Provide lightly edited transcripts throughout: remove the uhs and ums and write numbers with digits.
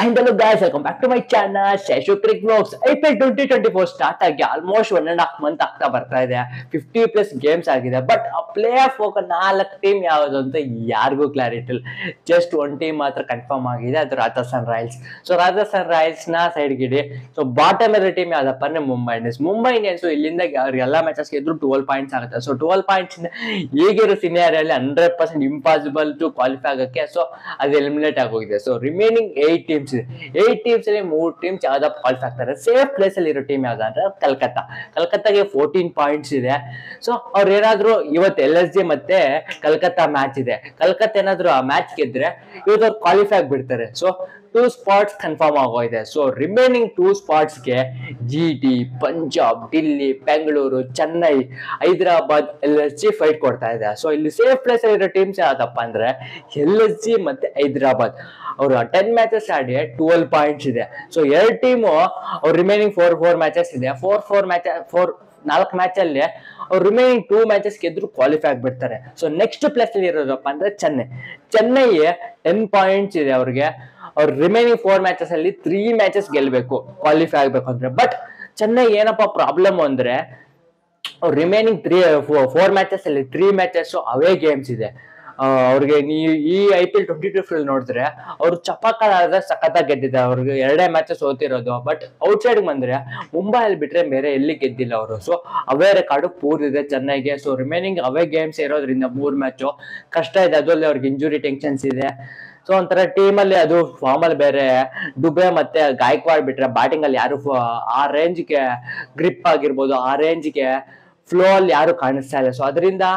And hello guys, welcome back to my channel Sheshu Crick Vlogs. IPL 2024 start ಆಗಿ almost 1.5 month ಆಗ್ತಾ ಬರ್ತಾ ಇದೆ. 50+ games ಆಗಿದೆ. But ಆ ಪ್ಲೇ ಆಫ್ ಹೋಗೋ 4 ಟೀಮ್ ಯಾವುದು ಅಂತ ಯಾರಿಗೂ ಕ್ಲಾರಿಟಿ ಇಲ್ಲ. ಜಸ್ಟ್ ಒಂದು ಟೀಮ್ ಮಾತ್ರ ಕನ್ಫರ್ಮ್ ಆಗಿದೆ, ಅದು Rajasthan Royals. So Rajasthan Royals ನ ಸೈಡ್ ಗಿಡಿ. ಸೊ ಬಾಟಮ್ ಇರೋ ಟೀಮ್ ಯಾವ್ದಪ್ಪ ಅಂದ್ರೆ ಮುಂಬೈ ಇಂಡಿಯನ್ಸ್. ಮುಂಬೈ ಇಂಡಿಯನ್ಸ್ ಇಲ್ಲಿಂದ ಅವ್ರಿಗೆ ಎಲ್ಲ ಮ್ಯಾಚಸ್ ಗೆದ್ರು 12 ಪಾಯಿಂಟ್ಸ್ ಆಗುತ್ತೆ. ಸೊ 12 ಪಾಯಿಂಟ್ಸ್ ಈಗಿರೋ ಸಿನಿಯಾರಿಯಲ್ಲಿ 100% ಇಂಪಾಸಿಬಲ್ ಟು ಕ್ವಾಲಿಫೈ ಆಗಕ್ಕೆ. ಸೊ ಅದು ಎಲಿಮಿನೇಟ್ ಆಗೋಗಿದೆ. ಸೊ ರಿಮೈನಿಂಗ್ 8 ಟೀಮ್ಸ್ ಇದೆ. 8 ಟೀಮ್ಸ್ ಅಲ್ಲಿ 3 ಟೀಮ್ಸ್ ಯಾವ್ದಪ್ಪ ಕ್ವಾಲಿಫೈ ಆಗ್ತಾರೆ. ಸೇಫ್ ಪ್ಲೇಸ್ ಅಲ್ಲಿ ಇರೋ ಟೀಮ್ ಯಾವ್ದು ಅಂದ್ರೆ ಕಲ್ಕತ್ತಾಗೆ 14 ಪಾಯಿಂಟ್ಸ್ ಇದೆ. ಸೊ ಅವ್ರು ಏನಾದ್ರು ಇವತ್ತು LSG ಮತ್ತೆ ಕಲ್ಕತ್ತಾ ಮ್ಯಾಚ್ ಇದೆ. ಕಲ್ಕತ್ತಾ ಏನಾದ್ರು ಆ ಮ್ಯಾಚ್ ಗೆದ್ರೆ ಇವತ್ತು ಅವ್ರು ಕ್ವಾಲಿಫೈ ಆಗ್ಬಿಡ್ತಾರೆ. ಸೊ 2 ಸ್ಪಾಟ್ಸ್ ಕನ್ಫರ್ಮ್ ಆಗೋಗಿದೆ. So remaining 2 ಸ್ಪಾಟ್ಸ್ಗೆ GT, Punjab, Delhi, Bengaluru, Chennai, Hyderabad, LSG fight ಕೊಡ್ತಾ ಇದೆ. ಸೊ ಇಲ್ಲಿ ಸೇಫ್ ಪ್ಲೇಸ್ ಇರೋ ಟೀಮ್ಸ್ ಯಾವ್ದಪ್ಪ ಅಂದ್ರೆ LSG ಮತ್ತೆ ಹೈದರಾಬಾದ್. ಅವರು 10 ಮ್ಯಾಚಸ್ ಆಡಿ 12 ಪಾಯಿಂಟ್ಸ್ ಇದೆ. ಸೊ 2 ಟೀಮು ಅವ್ರು ರಿಮೈನಿಂಗ್ 4 ಮ್ಯಾಚಸ್ ಇದೆ. 4 ಮ್ಯಾಚ್ ಅಲ್ಲಿ ಅವ್ರು ರಿಮೈನಿಂಗ್ 2 ಮ್ಯಾಚಸ್ ಗೆದ್ರು ಕ್ವಾಲಿಫೈ ಆಗ್ಬಿಡ್ತಾರೆ. ಸೊ ನೆಕ್ಸ್ಟ್ ಪ್ಲೇಸ್ ಅಲ್ಲಿ ಇರೋದಪ್ಪ ಅಂದ್ರೆ ಚೆನ್ನೈ 10 ಪಾಯಿಂಟ್ಸ್ ಇದೆ ಅವ್ರಿಗೆ. ಅವ್ರು ರಿಮೈನಿಂಗ್ 4 ಮ್ಯಾಚಸ್ ಅಲ್ಲಿ 3 ಮ್ಯಾಚಸ್ ಗೆಲ್ಬೇಕು ಕ್ವಾಲಿಫೈ ಆಗ್ಬೇಕು ಅಂದ್ರೆ. ಬಟ್ ಚೆನ್ನೈ ಏನಪ್ಪಾ ಪ್ರಾಬ್ಲಮ್ ಅಂದ್ರೆ ಅವ್ರು ರಿಮೈನಿಂಗ್ 4 ಮ್ಯಾಚಸ್ ಅಲ್ಲಿ 3 ಮ್ಯಾಚಸ್ ಅವೇ ಗೇಮ್ಸ್ ಇದೆ. ಅವ್ರಿಗೆ ನೀವು ಈ IPL 22 ನೋಡಿದ್ರೆ ಅವ್ರು ಚಪಾಕಲಾದ ಸಖತ್ತಾಗಿ ಗೆದ್ದಿದ್ದಾರೆ. ಅವ್ರಿಗೆ 2 ಮ್ಯಾಚಸ್ ಸೋತಿರೋದು. ಬಟ್ ಔಟ್ಸೈಡ್ ಬಂದ್ರೆ ಮುಂಬೈಯಲ್ಲಿ ಬಿಟ್ರೆ ಬೇರೆ ಎಲ್ಲಿ ಗೆದ್ದಿಲ್ಲ ಅವರು. ಸೊ ಅವೇ ರೆಕಾರ್ಡು ಪೂರ್ದಿದೆ ಚೆನ್ನೈಗೆ. ಸೊ ರಿಮೈನಿಂಗ್ ಅವೇ ಗೇಮ್ಸ್ ಇರೋದ್ರಿಂದ 3 ಮ್ಯಾಚು ಕಷ್ಟ ಇದೆ. ಅದರಲ್ಲಿ ಅವ್ರಿಗೆ ಇಂಜುರಿ ಟೆನ್ಷನ್ಸ್ ಇದೆ. ಸೊ ಒಂಥರ ಟೀಮ್ ಅಲ್ಲಿ ಅದು ಫಾರ್ಮ್ ಅಲ್ಲಿ ಬೇರೆ ಡುಬೆ ಮತ್ತೆ ಗಾಯಕ್ವಾಡ್ ಬಿಟ್ರೆ ಬ್ಯಾಟಿಂಗ್ ಅಲ್ಲಿ ಯಾರು ಆ ರೇಂಜ್ಗೆ ಗ್ರಿಪ್ ಆಗಿರ್ಬೋದು, ಆ ರೇಂಜ್ಗೆ ಫ್ಲೋ ಅಲ್ಲಿ ಯಾರು ಕಾಣಿಸ್ತಾ ಇಲ್ಲ. ಸೊ ಅದರಿಂದ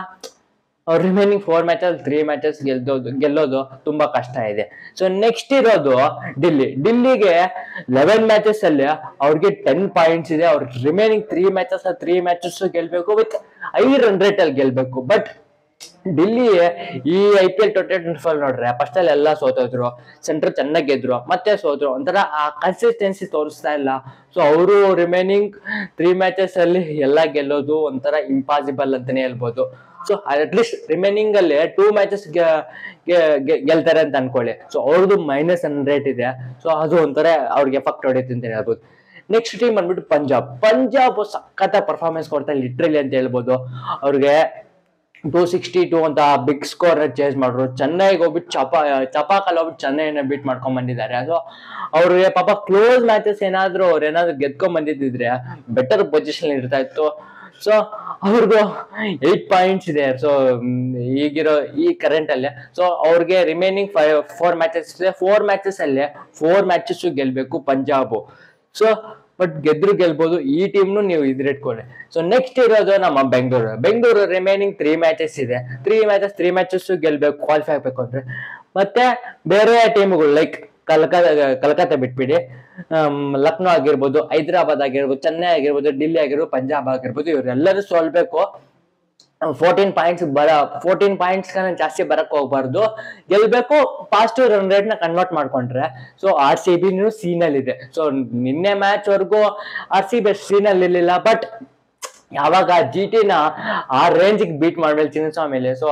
ರಿಮೈನಿಂಗ್ 4 ಮ್ಯಾಚಸ್ 3 ಮ್ಯಾಚಸ್ ಗೆಲ್ಲೋದು ತುಂಬಾ ಕಷ್ಟ ಇದೆ. ಸೊ ನೆಕ್ಸ್ಟ್ ಇರೋದು ఢిల్లీಗೆ 11 ಮ್ಯಾಚಸ್ ಅಲ್ಲಿ ಅವ್ರಿಗೆ 10 ಪಾಯಿಂಟ್ಸ್ ಇದೆ. ಅವ್ರ ರಿಮೈನಿಂಗ್ 3 ಮ್ಯಾಚಸ್ ಗೆಲ್ಬೇಕು ವಿತ್ 5 ರನ್ ರೇಟ್ ಅಲ್ಲಿ ಗೆಲ್ಬೇಕು. ಬಟ್ ఢిల్లీ ಈ IPL 2024 ನೋಡ್ರೆ ಫಸ್ಟ್ ಅಲ್ಲಿ ಎಲ್ಲ ಸೋತೋದ್ರು, ಸೆಂಟ್ರ್ ಚೆನ್ನಾಗಿ ಗೆದ್ರು, ಮತ್ತೆ ಸೋತರು. ಒಂಥರ ಆ ಕನ್ಸಿಸ್ಟೆನ್ಸಿ ತೋರಿಸ್ತಾ ಇಲ್ಲ. ಸೊ ಅವರು ರಿಮೈನಿಂಗ್ 3 ಮ್ಯಾಚಸ್ ಅಲ್ಲಿ ಎಲ್ಲ ಗೆಲ್ಲೋದು ಒಂಥರ ಇಂಪಾಸಿಬಲ್ ಅಂತಾನೆ ಹೇಳ್ಬೋದು. ಸೊ ಅಟ್ಲೀಸ್ಟ್ ರಿಮೈನಿಂಗ್ ಅಲ್ಲಿ 2 ಮ್ಯಾಚಸ್ ಗೆಲ್ತಾರೆ ಅಂತ ಅನ್ಕೊಳ್ಳಿ. ಸೊ ಅವ್ರದ್ದು -100 ಇದೆ. ಸೊ ಅದು ಒಂಥರ ಅವ್ರಿಗೆ ಎಫೆಕ್ಟ್ ಹೊಡೆಯುತ್ತೆ ಅಂತ ಹೇಳ್ಬೋದು. ನೆಕ್ಸ್ಟ್ ಟೀಮ್ ಬಂದ್ಬಿಟ್ಟು ಪಂಜಾಬ್ ಸಖತ್ ಪರ್ಫಾರ್ಮೆನ್ಸ್ ಕೊಡ್ತಾರೆ ಲಿಟ್ರಲಿ ಅಂತ ಹೇಳ್ಬೋದು. ಅವ್ರಿಗೆ 262 ಅಂತ ಬಿಗ್ ಸ್ಕೋರ್ ಚೇಂಜ್ ಮಾಡ್ರು. ಚೆನ್ನೈಗೆ ಹೋಗ್ಬಿಟ್ಟು ಚಪಾಕಲ್ಲಿ ಹೋಗ್ಬಿಟ್ಟು ಚೆನ್ನೈನ ಬೀಟ್ ಮಾಡ್ಕೊಂಡ್ ಬಂದಿದ್ದಾರೆ. ಸೊ ಅವ್ರಿಗೆ ಪಾಪ ಕ್ಲೋಸ್ ಮ್ಯಾಚಸ್ ಏನಾದ್ರು ಗೆದ್ಕೊಂಡ್ ಬಂದಿದ್ರೆ ಬೆಟರ್ ಪೊಸಿಷನ್ ಇರ್ತಾ ಇತ್ತು. ಸೊ ಅವ್ರಿಗೂ 8 ಪಾಯಿಂಟ್ಸ್ ಇದೆ. ಸೊ ಈಗಿರೋ ಈ ಕರೆಂಟ್ ಅಲ್ಲಿ ಸೊ ಅವ್ರಿಗೆ ರಿಮೈನಿಂಗ್ 4 ಮ್ಯಾಚಸ್ ಇದೆ. 4 ಮ್ಯಾಚಸ್ ಅಲ್ಲಿ 4 ಮ್ಯಾಚಸ್ ಗೆಲ್ಬೇಕು ಪಂಜಾಬ್. So but ಗೆಲ್ಬಹುದು. ಈ ಟೀಮ್ನು ನೀವು ಇಟ್ಕೊಳ್ಳಿ. ಸೊ ನೆಕ್ಸ್ಟ್ ಇರೋದು ನಮ್ಮ ಬೆಂಗಳೂರು ರಿಮೈನಿಂಗ್ 3 ಮ್ಯಾಚಸ್ ಇದೆ. 3 ಮ್ಯಾಚಸ್ ಗೆಲ್ಬೇಕು ಕ್ವಾಲಿಫೈ ಆಗ್ಬೇಕು ಅಂದ್ರೆ. ಮತ್ತೆ ಬೇರೆ ಟೀಮ್ಗಳು ಲೈಕ್ ಕಲ್ಕತ್ತಾ ಬಿಟ್ಬಿಡಿ, ಲಕ್ನೋ ಆಗಿರ್ಬೋದು, ಹೈದರಾಬಾದ್ ಆಗಿರ್ಬೋದು, ಚೆನ್ನೈ ಆಗಿರ್ಬೋದು, ఢిల్లీ ಆಗಿರ್ಬೋದು, ಪಂಜಾಬ್ ಆಗಿರ್ಬೋದು, ಇವರೆಲ್ಲರೂ ಸೋಲ್ಬೇಕು. 14 ಪಾಯಿಂಟ್ಸ್ ಜಾಸ್ತಿ ಬರಕ್ ಹೋಗ್ಬಾರ್ದು, ಗೆಲ್ಬೇಕು. ಪಾಸಿಟಿವ್ ರನ್ ರೇಟ್ ನ ಕನ್ವರ್ಟ್ ಮಾಡ್ಕೊಂಡ್ರೆ ಸೊ RCB ಸೀನಲ್ಲಿ ಇದೆ. ಸೊ ನಿನ್ನೆ ಮ್ಯಾಚ್ ವರ್ಗೂ RCB ಸೀನಲ್ಲಿ ಇರ್ಲಿಲ್ಲ. ಬಟ್ ಯಾವಾಗ GT ನ ಆ ರೇಂಜ್ಗೆ ಬೀಟ್ ಮಾಡ್ಮೇಲೆ ಚಿನ್ನಸ್ವಾಮಿಲಿ ಸೊ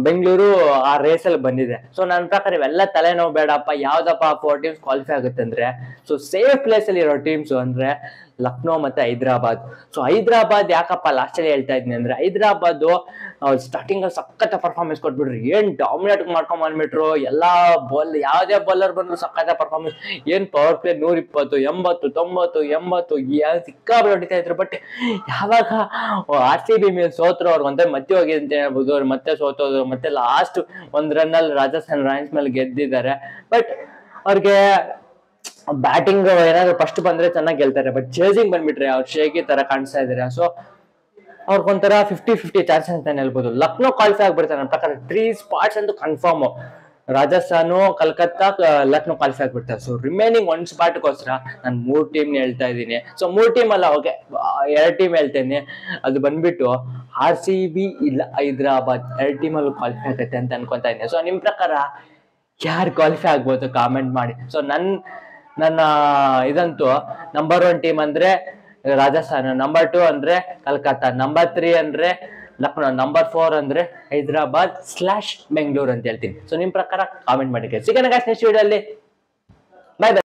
ಬೆಂಗಳೂರು ಆ ರೇಸ್ ಅಲ್ಲಿ ಬಂದಿದೆ. ಸೊ ನನ್ನ ಪ್ರಕಾರ ಇವೆಲ್ಲ ತಲೆನೋವು ಬೇಡಪ್ಪ. ಯಾವ್ದಪ್ಪ 4 ಟೀಮ್ಸ್ ಕ್ವಾಲಿಫೈ ಆಗುತ್ತೆ ಅಂದ್ರೆ ಸೊ ಸೇಫ್ ಪ್ಲೇಸ್ ಅಲ್ಲಿ ಇರೋ ಟೀಮ್ಸ್ ಅಂದ್ರೆ ಲಕ್ನೋ ಮತ್ತೆ ಹೈದರಾಬಾದ್. ಸೊ ಹೈದರಾಬಾದ್ ಯಾಕಪ್ಪ ಲಾಸ್ಟ್ ಅಲ್ಲಿ ಹೇಳ್ತಾ ಇದ್ದೀನಿ ಅಂದ್ರೆ ಹೈದರಾಬಾದ್ ಸ್ಟಾರ್ಟಿಂಗ್ ಅಲ್ಲಿ ಸಖತ್ ಪರ್ಫಾರ್ಮೆನ್ಸ್ ಕೊಟ್ಬಿಟ್ರು. ಏನ್ ಡಾಮಿನೇಟ್ ಮಾಡ್ಕೊಂಡ್ ಬಂದ್ಬಿಟ್ರು. ಎಲ್ಲಾ ಯಾವ್ದೇ ಬೌಲರ್ ಬಂದ್ರು ಸಖತ್ ಪರ್ಫಾರ್ಮೆನ್ಸ್. ಏನ್ ಪವರ್ ಪ್ಲೇ 120, 80, 90, 80 ಸಿಕ್ಕಾಬಿಟ್ಟು ಹೊಡಿತಾ ಇದ್ರು. ಬಟ್ ಯಾವಾಗ RCB ಮೇಲೆ ಸೋತ್ರು ಅವ್ರಿಗೆ ಒಂದೇ ಮತ್ತೆ ಹೋಗಿದೆ ಅಂತ ಹೇಳ್ಬೋದು. ಅವ್ರು ಮತ್ತೆ ಸೋತೋದ್ರು. ಮತ್ತೆ ಲಾಸ್ಟ್ 1 ರನ್ ಅಲ್ಲಿ ರಾಜಸ್ಥಾನ್ ರಾಯಲ್ಸ್ ಮೇಲೆ ಗೆದ್ದಿದ್ದಾರೆ. ಬಟ್ ಅವ್ರಿಗೆ ಬ್ಯಾಟಿಂಗ್ ಏನಾದ್ರು ಫಸ್ಟ್ ಬಂದ್ರೆ ಚೆನ್ನಾಗಿ ಗೆಲ್ತಾರೆ. ಬಟ್ ಚೇಸಿಂಗ್ ಬಂದ್ಬಿಟ್ರೆ ಅವ್ರು ಶೇಕಿ ತರ ಕಾಣಿಸ್ತಾ ಇದಾರೆ. ಸೊ ಅವ್ರಿಗೊಂಥರ 50-50 ಚಾನ್ಸಸ್ ಅಂತ ಹೇಳ್ಬೋದು. ಲಕ್ನೋ ಕ್ವಾಲಿಫೈ ಆಗ್ಬಿಡ್ತಾರೆ ನನ್ನ ಪ್ರಕಾರ. 3 ಸ್ಪಾಟ್ಸ್ ಅಂತೂ ಕನ್ಫರ್ಮ್. ರಾಜಸ್ಥಾನು, ಕಲ್ಕತ್ತಾ, ಲಕ್ನೋ ಕ್ವಾಲಿಫೈ ಆಗ್ಬಿಡ್ತಾರೆ. ಸೊ ರಿಮೈನಿಂಗ್ 1 ಸ್ಪಾಟ್ಗೋಸ್ಕರ ನಾನು 3 ಟೀಮ್ ಹೇಳ್ತಾ ಇದ್ದೀನಿ. ಸೊ 3 ಟೀಮ್ ಅಲ್ಲ, ಓಕೆ 2 ಟೀಮ್ ಹೇಳ್ತೇನೆ. ಅದು ಬಂದ್ಬಿಟ್ಟು RCB ಇಲ್ಲ ಹೈದರಾಬಾದ್ 2 ಟೀಮಲ್ಲೂ ಕ್ವಾಲಿಫೈ ಆಗುತ್ತೆ ಅಂತ ಅನ್ಕೊಂತಾ ಇದ್ದೀನಿ. ಸೊ ನಿಮ್ ಪ್ರಕಾರ ಯಾರು ಕ್ವಾಲಿಫೈ ಆಗ್ಬೋದು ಕಾಮೆಂಟ್ ಮಾಡಿ. ಸೊ ನನ್ನ ಇದಂತೂ ನಂಬರ್ 1 ಟೀಮ್ ಅಂದ್ರೆ ರಾಜಸ್ಥಾನ, ನಂಬರ್ 2 ಅಂದ್ರೆ ಕಲ್ಕತ್ತಾ, ನಂಬರ್ 3 ಅಂದ್ರೆ ಲಕ್ನೋ, ನಂಬರ್ 4 ಅಂದ್ರೆ ಹೈದರಾಬಾದ್ / ಬೆಂಗಳೂರು ಅಂತ ಹೇಳ್ತೀನಿ. ಸೊ ನಿಮ್ ಪ್ರಕಾರ ಕಾಮೆಂಟ್ ಮಾಡಿ. ಸಿಗೋಣ ನೆಕ್ಸ್ಟ್ ವಿಡಿಯೋ ಅಲ್ಲಿ. Bye bye.